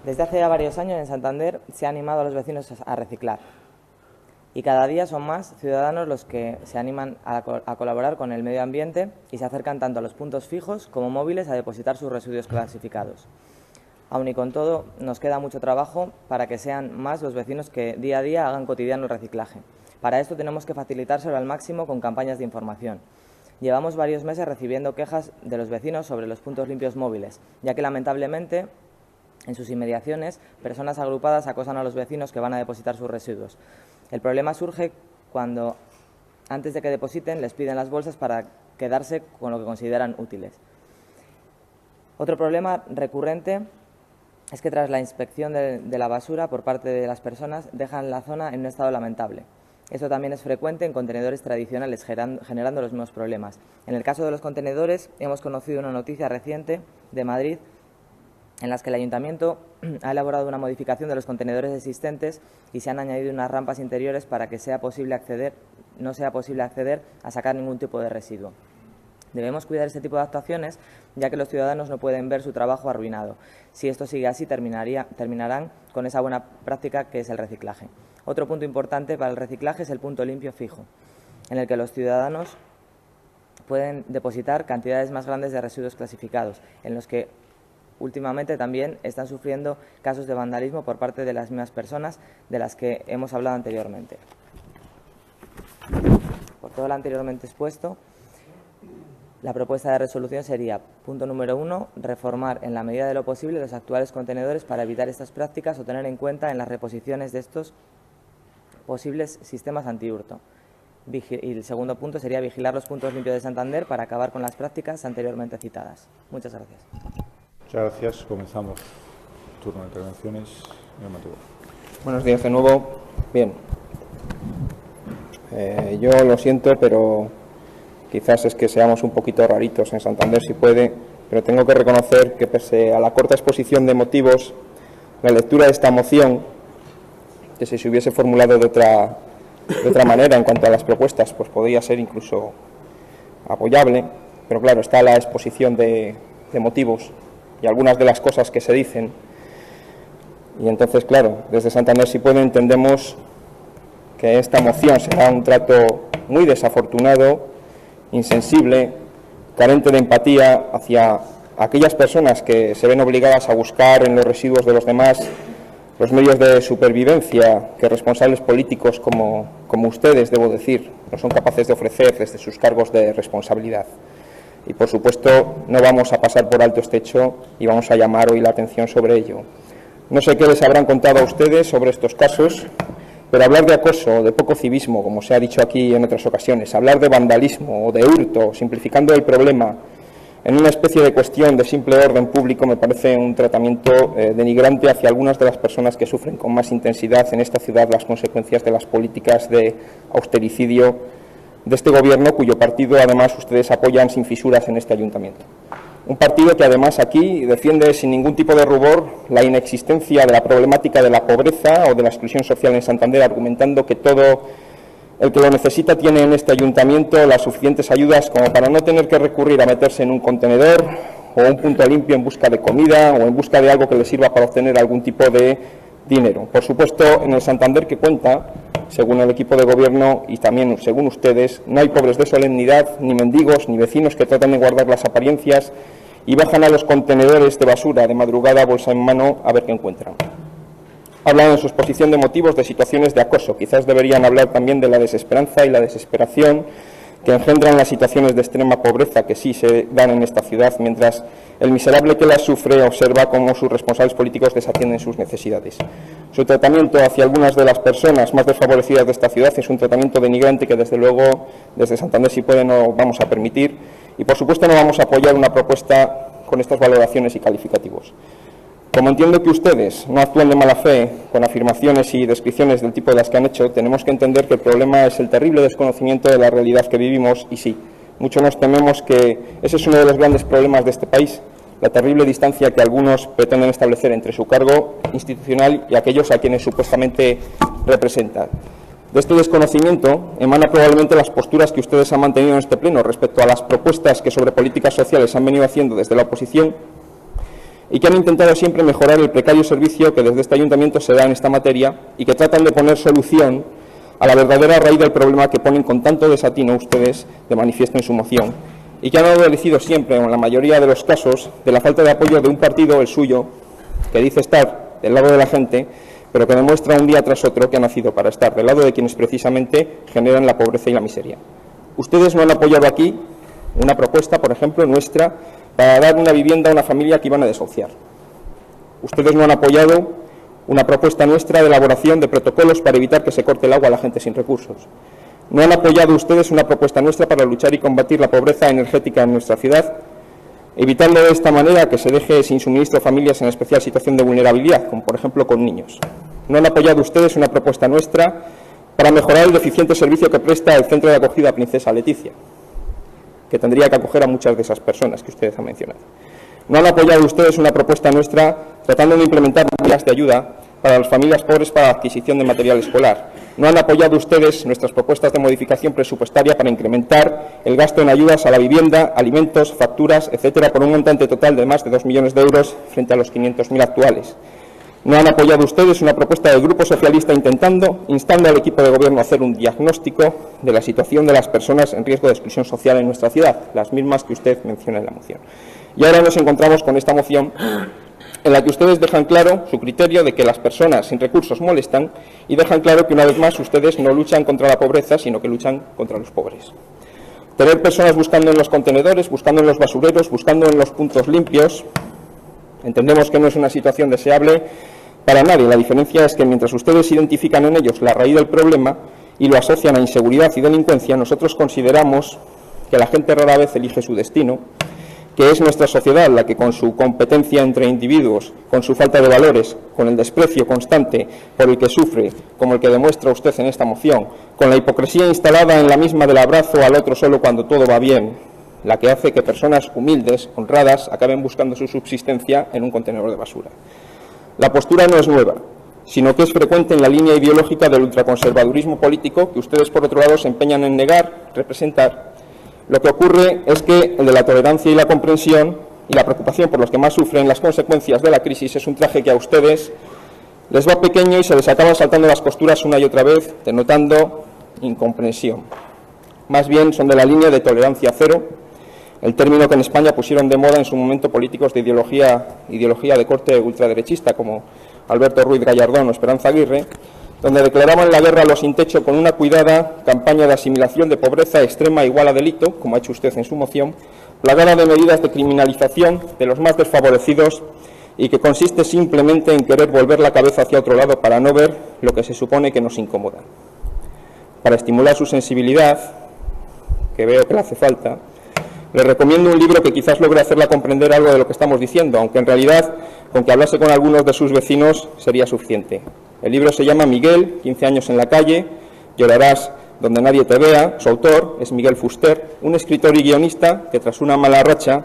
Desde hace ya varios años en Santander se ha animado a los vecinos a reciclar y cada día son más ciudadanos los que se animan a colaborar con el medio ambiente y se acercan tanto a los puntos fijos como móviles a depositar sus residuos clasificados. Aun y con todo, nos queda mucho trabajo para que sean más los vecinos que día a día hagan cotidiano el reciclaje. Para esto tenemos que facilitárselo al máximo con campañas de información. Llevamos varios meses recibiendo quejas de los vecinos sobre los puntos limpios móviles, ya que lamentablemente en sus inmediaciones, personas agrupadas acosan a los vecinos que van a depositar sus residuos. El problema surge cuando, antes de que depositen, les piden las bolsas para quedarse con lo que consideran útiles. Otro problema recurrente es que tras la inspección de la basura por parte de las personas dejan la zona en un estado lamentable. Esto también es frecuente en contenedores tradicionales, generando los mismos problemas. En el caso de los contenedores, hemos conocido una noticia reciente de Madrid en las que el Ayuntamiento ha elaborado una modificación de los contenedores existentes y se han añadido unas rampas interiores para que no sea posible acceder a sacar ningún tipo de residuo. Debemos cuidar este tipo de actuaciones, ya que los ciudadanos no pueden ver su trabajo arruinado. Si esto sigue así, terminarán con esa buena práctica que es el reciclaje. Otro punto importante para el reciclaje es el punto limpio fijo, en el que los ciudadanos pueden depositar cantidades más grandes de residuos clasificados, en los que últimamente también están sufriendo casos de vandalismo por parte de las mismas personas de las que hemos hablado anteriormente. Por todo lo anteriormente expuesto, la propuesta de resolución sería, punto número 1, reformar en la medida de lo posible los actuales contenedores para evitar estas prácticas o tener en cuenta en las reposiciones de estos posibles sistemas antihurto. Y el segundo punto sería vigilar los puntos limpios de Santander para acabar con las prácticas anteriormente citadas. Muchas gracias. Muchas gracias. Comenzamos el turno de intervenciones. Buenos días de nuevo. Bien. Yo lo siento, pero quizás es que seamos un poquito raritos en Santander, si puede, pero tengo que reconocer que pese a la corta exposición de motivos, la lectura de esta moción, que si se hubiese formulado de otra manera en cuanto a las propuestas, pues podría ser incluso apoyable, pero claro, está la exposición de motivos y algunas de las cosas que se dicen, y entonces, claro, desde Santander, si puede, entendemos que esta moción será un trato muy desafortunado, insensible, carente de empatía hacia aquellas personas que se ven obligadas a buscar en los residuos de los demás los medios de supervivencia que responsables políticos como ustedes, debo decir, no son capaces de ofrecer desde sus cargos de responsabilidad. Y, por supuesto, no vamos a pasar por alto este hecho y vamos a llamar hoy la atención sobre ello. No sé qué les habrán contado a ustedes sobre estos casos, pero hablar de acoso, de poco civismo, como se ha dicho aquí en otras ocasiones, hablar de vandalismo o de hurto, simplificando el problema en una especie de cuestión de simple orden público, me parece un tratamiento denigrante hacia algunas de las personas que sufren con más intensidad en esta ciudad las consecuencias de las políticas de austericidio de este Gobierno, cuyo partido, además, ustedes apoyan sin fisuras en este Ayuntamiento. Un partido que, además, aquí defiende sin ningún tipo de rubor la inexistencia de la problemática de la pobreza o de la exclusión social en Santander, argumentando que todo el que lo necesita tiene en este Ayuntamiento las suficientes ayudas como para no tener que recurrir a meterse en un contenedor o un punto limpio en busca de comida o en busca de algo que le sirva para obtener algún tipo de dinero. Por supuesto, en el Santander que cuenta, según el equipo de Gobierno y también según ustedes, no hay pobres de solemnidad, ni mendigos, ni vecinos que tratan de guardar las apariencias y bajan a los contenedores de basura de madrugada, bolsa en mano, a ver qué encuentran. Hablan en su exposición de motivos de situaciones de acoso. Quizás deberían hablar también de la desesperanza y la desesperación que engendran las situaciones de extrema pobreza que sí se dan en esta ciudad, mientras el miserable que las sufre observa cómo sus responsables políticos desatienden sus necesidades. Su tratamiento hacia algunas de las personas más desfavorecidas de esta ciudad es un tratamiento denigrante que, desde luego, desde Santander, si puede, no vamos a permitir. Y, por supuesto, no vamos a apoyar una propuesta con estas valoraciones y calificativos. Como entiendo que ustedes no actúan de mala fe con afirmaciones y descripciones del tipo de las que han hecho, tenemos que entender que el problema es el terrible desconocimiento de la realidad que vivimos y sí, mucho nos tememos que ese es uno de los grandes problemas de este país, la terrible distancia que algunos pretenden establecer entre su cargo institucional y aquellos a quienes supuestamente representan. De este desconocimiento emana probablemente las posturas que ustedes han mantenido en este pleno respecto a las propuestas que sobre políticas sociales han venido haciendo desde la oposición y que han intentado siempre mejorar el precario servicio que desde este ayuntamiento se da en esta materia y que tratan de poner solución a la verdadera raíz del problema que ponen con tanto desatino ustedes de manifiesto en su moción, y que han adolecido siempre, en la mayoría de los casos, de la falta de apoyo de un partido, el suyo, que dice estar del lado de la gente, pero que demuestra un día tras otro que ha nacido para estar del lado de quienes precisamente generan la pobreza y la miseria. Ustedes no han apoyado aquí una propuesta, por ejemplo, nuestra, para dar una vivienda a una familia que iban a desahuciar. Ustedes no han apoyado una propuesta nuestra de elaboración de protocolos para evitar que se corte el agua a la gente sin recursos. No han apoyado ustedes una propuesta nuestra para luchar y combatir la pobreza energética en nuestra ciudad, evitando de esta manera que se deje sin suministro a familias en especial situación de vulnerabilidad, como por ejemplo con niños. No han apoyado ustedes una propuesta nuestra para mejorar el deficiente servicio que presta el Centro de Acogida Princesa Leticia, que tendría que acoger a muchas de esas personas que ustedes han mencionado. No han apoyado ustedes una propuesta nuestra tratando de implementar medidas de ayuda para las familias pobres para la adquisición de material escolar. No han apoyado ustedes nuestras propuestas de modificación presupuestaria para incrementar el gasto en ayudas a la vivienda, alimentos, facturas, etcétera, por un montante total de más de 2 millones de euros frente a los 500.000 actuales. No han apoyado ustedes una propuesta del Grupo Socialista instando al equipo de Gobierno a hacer un diagnóstico de la situación de las personas en riesgo de exclusión social en nuestra ciudad, las mismas que usted menciona en la moción. Y ahora nos encontramos con esta moción en la que ustedes dejan claro su criterio de que las personas sin recursos molestan y dejan claro que una vez más ustedes no luchan contra la pobreza, sino que luchan contra los pobres. Tener personas buscando en los contenedores, buscando en los basureros, buscando en los puntos limpios, entendemos que no es una situación deseable para nadie. La diferencia es que mientras ustedes identifican en ellos la raíz del problema y lo asocian a inseguridad y delincuencia, nosotros consideramos que la gente rara vez elige su destino, que es nuestra sociedad la que con su competencia entre individuos, con su falta de valores, con el desprecio constante por el que sufre, como el que demuestra usted en esta moción, con la hipocresía instalada en la misma del abrazo al otro solo cuando todo va bien, la que hace que personas humildes, honradas, acaben buscando su subsistencia en un contenedor de basura. La postura no es nueva, sino que es frecuente en la línea ideológica del ultraconservadurismo político que ustedes, por otro lado, se empeñan en negar, representar. Lo que ocurre es que el de la tolerancia y la comprensión y la preocupación por los que más sufren las consecuencias de la crisis es un traje que a ustedes les va pequeño y se les acaban saltando las costuras una y otra vez, denotando incomprensión. Más bien son de la línea de tolerancia cero, el término que en España pusieron de moda en su momento políticos de ideología de corte ultraderechista como Alberto Ruiz Gallardón o Esperanza Aguirre, donde declaraban la guerra a los sin techo con una cuidada campaña de asimilación de pobreza extrema igual a delito, como ha hecho usted en su moción, plagada de medidas de criminalización de los más desfavorecidos y que consiste simplemente en querer volver la cabeza hacia otro lado para no ver lo que se supone que nos incomoda. Para estimular su sensibilidad, que veo que le hace falta, le recomiendo un libro que quizás logre hacerla comprender algo de lo que estamos diciendo, aunque en realidad con que hablase con algunos de sus vecinos sería suficiente. El libro se llama Miguel, 15 años en la calle, llorarás donde nadie te vea. Su autor es Miguel Fuster, un escritor y guionista que tras una mala racha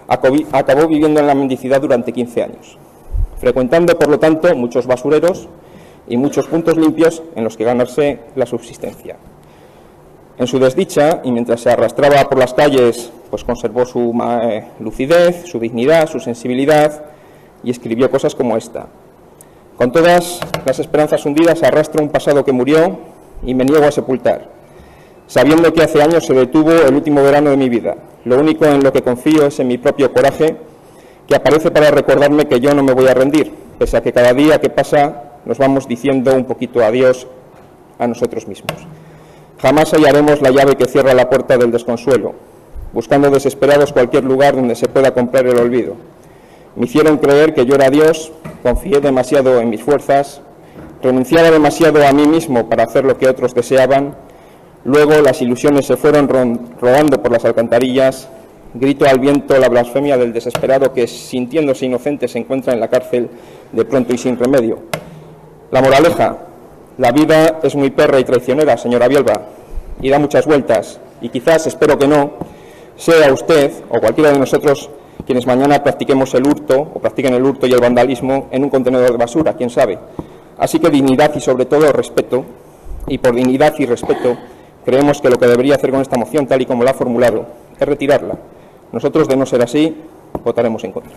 acabó viviendo en la mendicidad durante 15 años, frecuentando por lo tanto muchos basureros y muchos puntos limpios en los que ganarse la subsistencia. En su desdicha, y mientras se arrastraba por las calles, pues conservó su lucidez, su dignidad, su sensibilidad y escribió cosas como esta: con todas las esperanzas hundidas arrastro un pasado que murió y me niego a sepultar, sabiendo que hace años se detuvo el último verano de mi vida. Lo único en lo que confío es en mi propio coraje, que aparece para recordarme que yo no me voy a rendir, pese a que cada día que pasa nos vamos diciendo un poquito adiós a nosotros mismos. Jamás hallaremos la llave que cierra la puerta del desconsuelo, buscando desesperados cualquier lugar donde se pueda comprar el olvido. Me hicieron creer que yo era Dios, confié demasiado en mis fuerzas, renunciaba demasiado a mí mismo para hacer lo que otros deseaban. Luego las ilusiones se fueron rodando por las alcantarillas, grito al viento la blasfemia del desesperado que, sintiéndose inocente, se encuentra en la cárcel de pronto y sin remedio. La moraleja: la vida es muy perra y traicionera, señora Bielba, y da muchas vueltas, y quizás, espero que no, sea usted o cualquiera de nosotros quienes mañana practiquemos el hurto o practiquen el hurto y el vandalismo en un contenedor de basura, quién sabe. Así que dignidad y sobre todo respeto, y por dignidad y respeto creemos que lo que debería hacer con esta moción, tal y como la ha formulado, es retirarla. Nosotros, de no ser así, votaremos en contra.